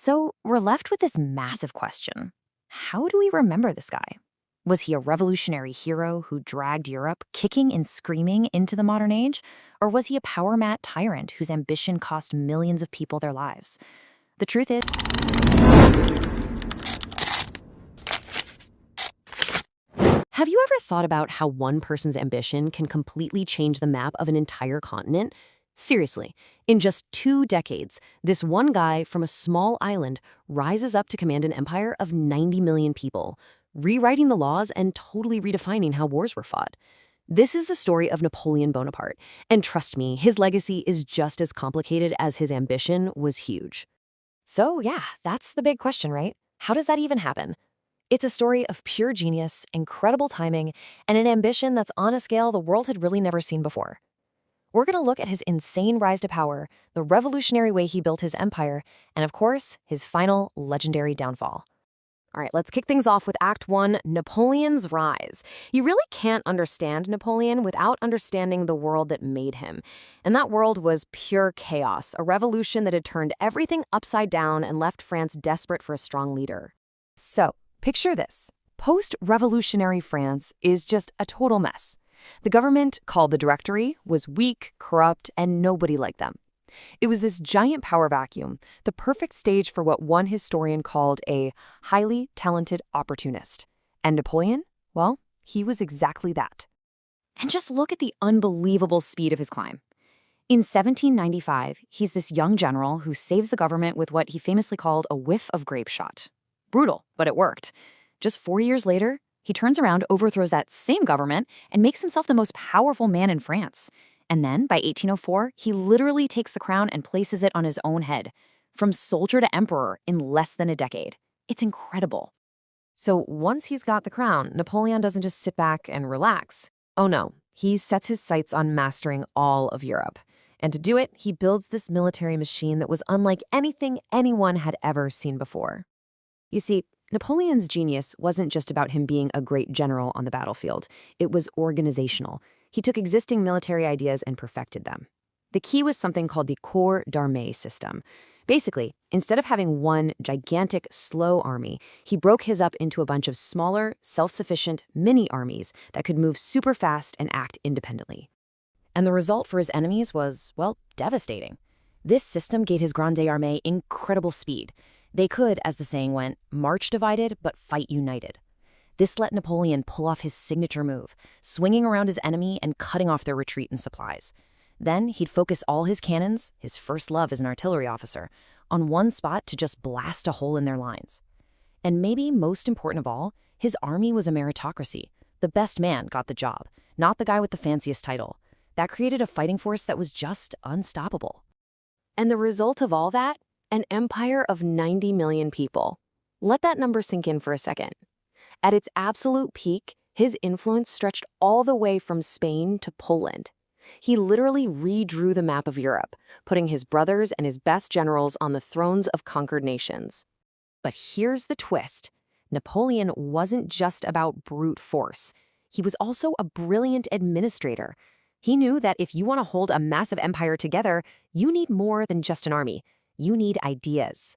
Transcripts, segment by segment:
So we're left with this massive question. How do we remember this guy? Was he a revolutionary hero who dragged Europe kicking and screaming into the modern age? Or was he a power-mad tyrant whose ambition cost millions of people their lives? The truth is, have you ever thought about how one person's ambition can completely change the map of an entire continent? Seriously, in just 2 decades, this one guy from a small island rises up to command an empire of 90 million people, rewriting the laws and totally redefining how wars were fought. This is the story of Napoleon Bonaparte, and trust me, his legacy is just as complicated as his ambition was huge. So yeah, that's the big question, right? How does that even happen? It's a story of pure genius, incredible timing, and an ambition that's on a scale the world had really never seen before. We're going to look at his insane rise to power, the revolutionary way he built his empire, and of course, his final legendary downfall. All right, let's kick things off with Act 1, Napoleon's Rise. You really can't understand Napoleon without understanding the world that made him. And that world was pure chaos, a revolution that had turned everything upside down and left France desperate for a strong leader. So, picture this. Post-revolutionary France is just a total mess. The government, called the Directory, was weak, corrupt, and nobody liked them. It was this giant power vacuum, the perfect stage for what one historian called a highly talented opportunist. And Napoleon? Well, he was exactly that. And just look at the unbelievable speed of his climb. In 1795, he's this young general who saves the government with what he famously called a whiff of grape shot. Brutal, but it worked. Just 4 years later, he turns around, overthrows that same government, and makes himself the most powerful man in France. And then, by 1804, he literally takes the crown and places it on his own head. From soldier to emperor in less than a decade. It's incredible. So once he's got the crown, Napoleon doesn't just sit back and relax. Oh no, he sets his sights on mastering all of Europe. And to do it, he builds this military machine that was unlike anything anyone had ever seen before. You see, Napoleon's genius wasn't just about him being a great general on the battlefield. It was organizational. He took existing military ideas and perfected them. The key was something called the corps d'armée system. Basically, instead of having one gigantic, slow army, he broke his up into a bunch of smaller, self-sufficient mini-armies that could move super fast and act independently. And the result for his enemies was, well, devastating. This system gave his Grande Armée incredible speed. They could, as the saying went, march divided but fight united. This let Napoleon pull off his signature move, swinging around his enemy and cutting off their retreat and supplies. Then he'd focus all his cannons, his first love as an artillery officer, on one spot to just blast a hole in their lines. And maybe most important of all, his army was a meritocracy. The best man got the job, not the guy with the fanciest title. That created a fighting force that was just unstoppable. And the result of all that? An empire of 90 million people. Let that number sink in for a second. At its absolute peak, his influence stretched all the way from Spain to Poland. He literally redrew the map of Europe, putting his brothers and his best generals on the thrones of conquered nations. But here's the twist. Napoleon wasn't just about brute force. He was also a brilliant administrator. He knew that if you want to hold a massive empire together, you need more than just an army. You need ideas.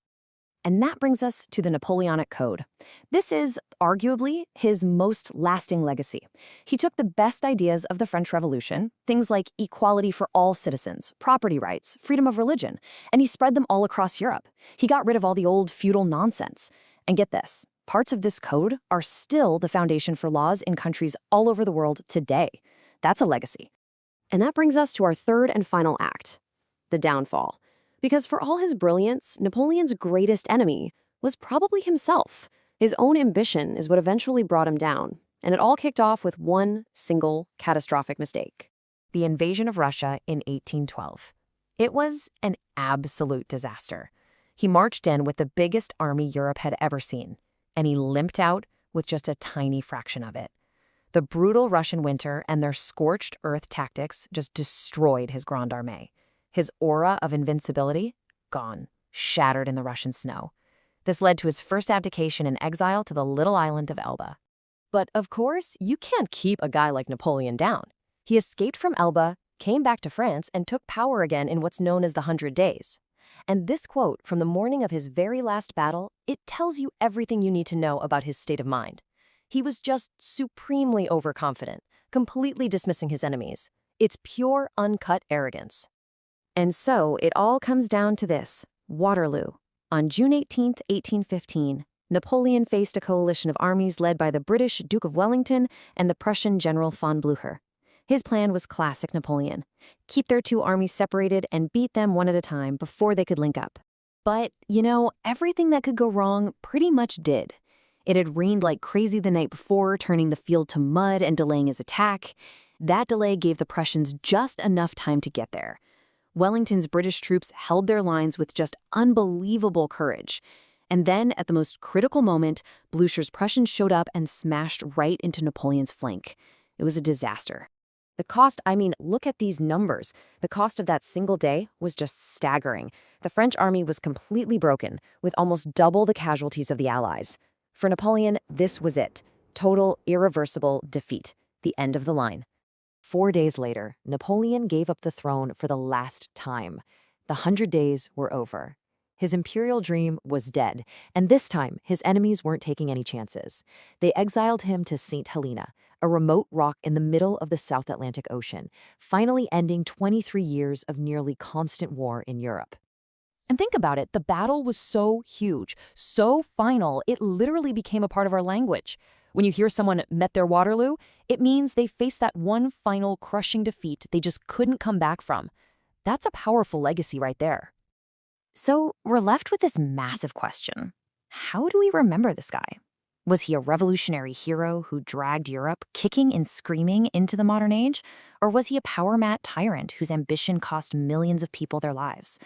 And that brings us to the Napoleonic Code. This is, arguably, his most lasting legacy. He took the best ideas of the French Revolution, things like equality for all citizens, property rights, freedom of religion, and he spread them all across Europe. He got rid of all the old feudal nonsense. And get this, parts of this code are still the foundation for laws in countries all over the world today. That's a legacy. And that brings us to our third and final act, the downfall. Because for all his brilliance, Napoleon's greatest enemy was probably himself. His own ambition is what eventually brought him down, and it all kicked off with one single catastrophic mistake: the invasion of Russia in 1812. It was an absolute disaster. He marched in with the biggest army Europe had ever seen, and he limped out with just a tiny fraction of it. The brutal Russian winter and their scorched earth tactics just destroyed his Grande Armée. His aura of invincibility, gone, shattered in the Russian snow. This led to his first abdication and exile to the little island of Elba. But of course, you can't keep a guy like Napoleon down. He escaped from Elba, came back to France, and took power again in what's known as the 100 Days. And this quote from the morning of his very last battle, it tells you everything you need to know about his state of mind. He was just supremely overconfident, completely dismissing his enemies. It's pure, uncut arrogance. And so it all comes down to this: Waterloo. On June 18, 1815, Napoleon faced a coalition of armies led by the British Duke of Wellington and the Prussian General von Blücher. His plan was classic Napoleon: keep their two armies separated and beat them one at a time before they could link up. But, everything that could go wrong pretty much did. It had rained like crazy the night before, turning the field to mud and delaying his attack. That delay gave the Prussians just enough time to get there. Wellington's British troops held their lines with just unbelievable courage. And then, at the most critical moment, Blücher's Prussians showed up and smashed right into Napoleon's flank. It was a disaster. The cost, look at these numbers. The cost of that single day was just staggering. The French army was completely broken, with almost double the casualties of the Allies. For Napoleon, this was it: total, irreversible defeat, the end of the line. 4 days later, Napoleon gave up the throne for the last time. The 100 days were over. His imperial dream was dead, and this time his enemies weren't taking any chances. They exiled him to St. Helena, a remote rock in the middle of the South Atlantic Ocean, finally ending 23 years of nearly constant war in Europe. And think about it, the battle was so huge, so final, it literally became a part of our language. When you hear someone met their Waterloo, it means they faced that one final crushing defeat they just couldn't come back from. That's a powerful legacy right there. So we're left with this massive question. How do we remember this guy? Was he a revolutionary hero who dragged Europe, kicking and screaming, into the modern age? Or was he a power-mad tyrant whose ambition cost millions of people their lives?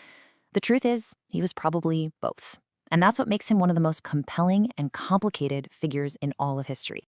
The truth is, he was probably both. And that's what makes him one of the most compelling and complicated figures in all of history.